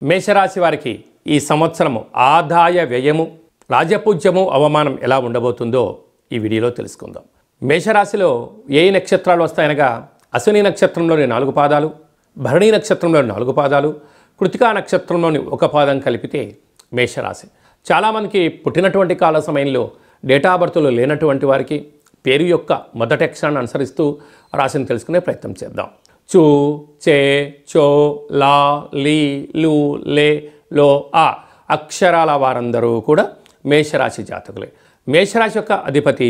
మేషరాశి వారికి ఈ సంవత్సరము ఆదాయ వ్యయము రాజపూజ్యము అవమానం ఎలా ఉండబోతుందో ఈ వీడియోలో తెలుసుకుందాం. మేషరాశిలో ఏ నక్షత్రాలు వస్తాయనగా అశ్విని నక్షత్రంలోని 4 పాదాలు, భరణి నక్షత్రంలోని 4 పాదాలు, కృతికా నక్షత్రంలోని 1 పాదం కలిపితే మేషరాశి. చాలామందికి పుట్టినటువంటి కాల సమయంలో డేటా బర్త్లు లేనటువంటి వారికి పేరు యొక్క మొదటి అక్షరాన్ని అనుసరిస్తూ రాశిని తెలుసుకునే ప్రయత్నం చేద్దాం. చూ, చే, చో, లా, లీ, లు, లే, లో, ఆ అక్షరాల వారందరూ కూడా మేషరాశి జాతకులే. మేషరాశి యొక్క అధిపతి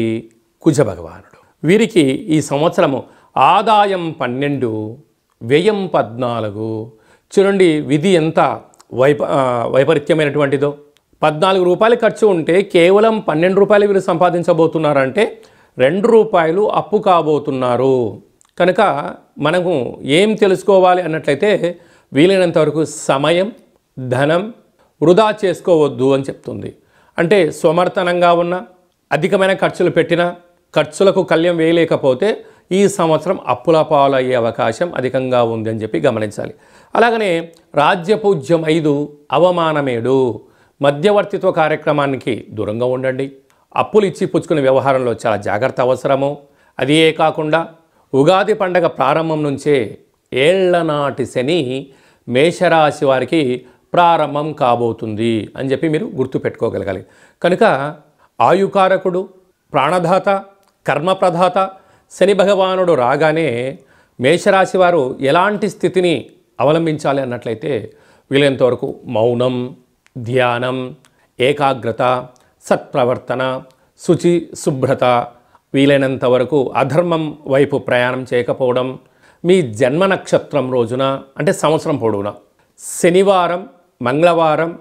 కుజ భగవానుడు. వీరికి ఈ సంవత్సరము ఆదాయం 12, వ్యయం 14. చూడండి విధి ఎంత వైపరీత్యమైనటువంటిదో. 14 రూపాయలు ఖర్చు ఉంటే కేవలం 12 రూపాయలు వీరు సంపాదించబోతున్నారంటే 2 రూపాయలు అప్పు కాబోతున్నారు. కనుక మనము ఏం తెలుసుకోవాలి అన్నట్లయితే వీలైనంత వరకు సమయం, ధనం వృధా చేసుకోవద్దు అని చెప్తుంది. అంటే స్వమర్థనంగా ఉన్న అధికమైన ఖర్చులు పెట్టిన ఖర్చులకు కళ్యం వేయలేకపోతే ఈ సంవత్సరం అప్పుల పాలయ్యే అవకాశం అధికంగా ఉంది అని చెప్పి గమనించాలి. అలాగనే రాజ్యపూజ్యం 5, అవమానం 7. మధ్యవర్తిత్వ కార్యక్రమానికి దూరంగా ఉండండి. అప్పులు ఇచ్చి పుచ్చుకునే వ్యవహారంలో చాలా జాగ్రత్త అవసరము. అదే కాకుండా ఉగాది పండగ ప్రారంభం నుంచే ఏళ్లనాటి శని మేషరాశి వారికి ప్రారంభం కాబోతుంది అని చెప్పి మీరు గుర్తుపెట్టుకోగలగాలి. కనుక ఆయుకారకుడు, ప్రాణదాత, కర్మప్రదాత శని భగవానుడు రాగానే మేషరాశి వారు ఎలాంటి స్థితిని అవలంబించాలి అన్నట్లయితే వీలైనంత వరకు మౌనం, ధ్యానం, ఏకాగ్రత, సత్ప్రవర్తన, శుచి శుభ్రత, వీలైనంత వరకు అధర్మం వైపు ప్రయాణం చేయకపోవడం. మీ జన్మ నక్షత్రం రోజున అంటే సంవత్సరం పొడవునా శనివారం, మంగళవారం,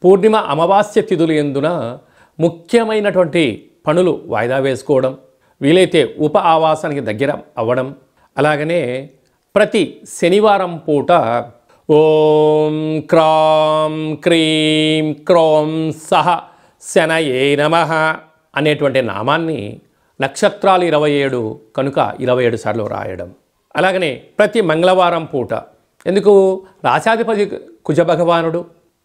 పూర్ణిమ, అమావాస్య తిథులు యందున ముఖ్యమైనటువంటి పనులు వాయిదా వేసుకోవడం, వీలైతే ఉప ఆవాసానికి దగ్గర అవ్వడం. అలాగనే ప్రతి శనివారం పూట ఓం క్రాం క్రీం క్రోం సహ శనయే నమః అనేటువంటి నామాన్ని నక్షత్రాలు 27 కనుక 27 సార్లు రాయడం. అలాగనే ప్రతి మంగళవారం పూట, ఎందుకు రాశాధిపతి కుజ భగవానుడు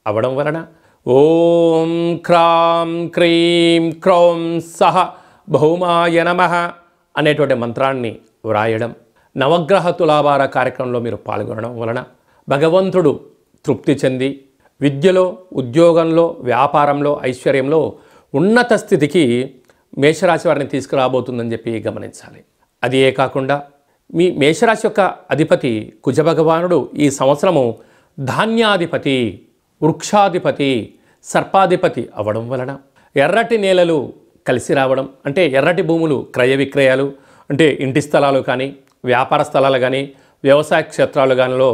అవ్వడం వలన ఓం క్రాం క్రీం క్రౌం సహ భౌమాయ నమః అనేటువంటి మంత్రాన్ని వ్రాయడం. నవగ్రహ తులాభార కార్యక్రమంలో మీరు పాల్గొనడం వలన భగవంతుడు తృప్తి చెంది విద్యలో, ఉద్యోగంలో, వ్యాపారంలో, ఐశ్వర్యంలో ఉన్నత స్థితికి మేషరాశి వారిని తీసుకురాబోతుందని చెప్పి గమనించాలి. అది ఏ కాకుండా మీ మేషరాశి యొక్క అధిపతి కుజ భగవానుడు ఈ సంవత్సరము ధాన్యాధిపతి, వృక్షాధిపతి, సర్పాధిపతి అవ్వడం వలన ఎర్రటి నేలలు కలిసి రావడం, అంటే ఎర్రటి భూములు క్రయ విక్రయాలు, అంటే ఇంటి స్థలాలు కానీ, వ్యాపార స్థలాలు కానీ, వ్యవసాయ క్షేత్రాలు కానిలో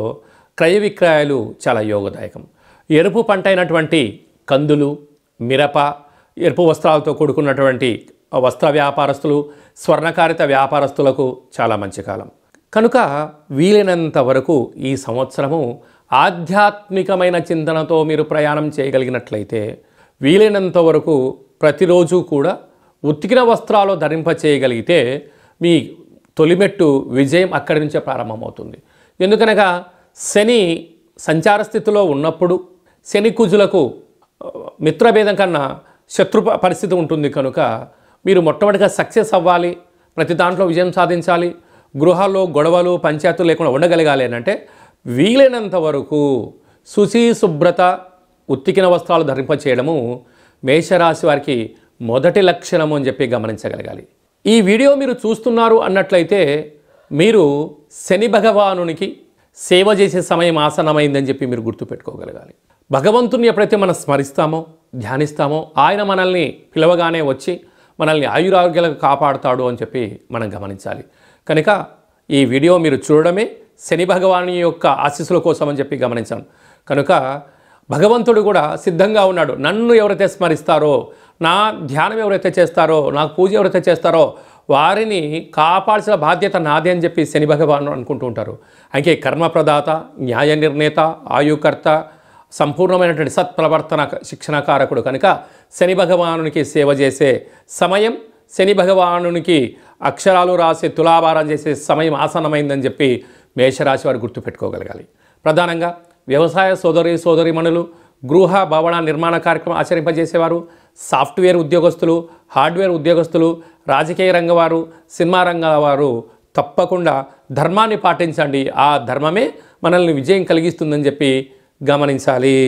క్రయ విక్రయాలు చాలా యోగదాయకం. ఎరుపు పంట అయినటువంటి కందులు, మిరప, ఎరుపు వస్త్రాలతో కూడుకున్నటువంటి వస్త్ర వ్యాపారస్తులు, స్వర్ణకారిత వ్యాపారస్తులకు చాలా మంచి కాలం. కనుక వీలైనంత వరకు ఈ సంవత్సరము ఆధ్యాత్మికమైన చింతనతో మీరు ప్రయాణం చేయగలిగినట్లయితే వీలైనంత వరకు ప్రతిరోజు కూడా ఉతికిన వస్త్రాలు ధరింప చేయగలిగితే మీ తొలిమెట్టు విజయం అక్కడి నుంచే ప్రారంభమవుతుంది. ఎందుకనగా శని సంచార స్థితిలో ఉన్నప్పుడు శని కుజులకు మిత్రభేదం కన్నా శత్రు పరిస్థితి ఉంటుంది. కనుక మీరు మొట్టమొదటిగా సక్సెస్ అవ్వాలి, ప్రతి దాంట్లో విజయం సాధించాలి, గృహాల్లో గొడవలు పంచాయతీలు లేకుండా ఉండగలగాలి అంటే వీలైనంత వరకు శుచి శుభ్రత, ఉత్తికిన వస్త్రాలు ధరింప చేయడము మేషరాశి వారికి మొదటి లక్షణము అని చెప్పి గమనించగలగాలి. ఈ వీడియో మీరు చూస్తున్నారు అన్నట్లయితే మీరు శని భగవానునికి సేవ చేసే సమయం ఆసన్నమైందని చెప్పి మీరు గుర్తుపెట్టుకోగలగాలి. భగవంతుని ఎప్పుడైతే మనం స్మరిస్తామో, ధ్యానిస్తామో ఆయన మనల్ని పిలవగానే వచ్చి మనల్ని ఆయురారోగ్యాలకు కాపాడుతాడు అని చెప్పి మనం గమనించాలి. కనుక ఈ వీడియో మీరు చూడడమే శని భగవాని యొక్క ఆశీస్సుల కోసం అని చెప్పి గమనించాను. కనుక భగవంతుడు కూడా సిద్ధంగా ఉన్నాడు. నన్ను ఎవరైతే స్మరిస్తారో, నా ధ్యానం ఎవరైతే చేస్తారో, నాకు పూజ ఎవరైతే చేస్తారో వారిని కాపాడాల్సిన బాధ్యత నాదే అని చెప్పి శని భగవాను అనుకుంటూ ఉంటారు. అయితే కర్మప్రదాత, న్యాయ నిర్ణేత, ఆయుకర్త, సంపూర్ణమైనటువంటి సత్ప్రవర్తన శిక్షణకారకుడు. కనుక శని భగవానునికి సేవ చేసే సమయం, శని భగవానునికి అక్షరాలు రాసి తులాభారం చేసే సమయం ఆసన్నమైందని చెప్పి మేషరాశి వారు గుర్తుపెట్టుకోగలగాలి. ప్రధానంగా వ్యవసాయ సోదరీమణులు, గృహ భవన నిర్మాణ కార్యక్రమం ఆచరింపజేసేవారు, సాఫ్ట్వేర్ ఉద్యోగస్తులు, హార్డ్వేర్ ఉద్యోగస్తులు, రాజకీయ రంగం వారు, సినిమా రంగాల వారు తప్పకుండా ధర్మాన్ని పాటించండి. ఆ ధర్మమే మనల్ని విజయం కలిగిస్తుందని చెప్పి గమనించాలి.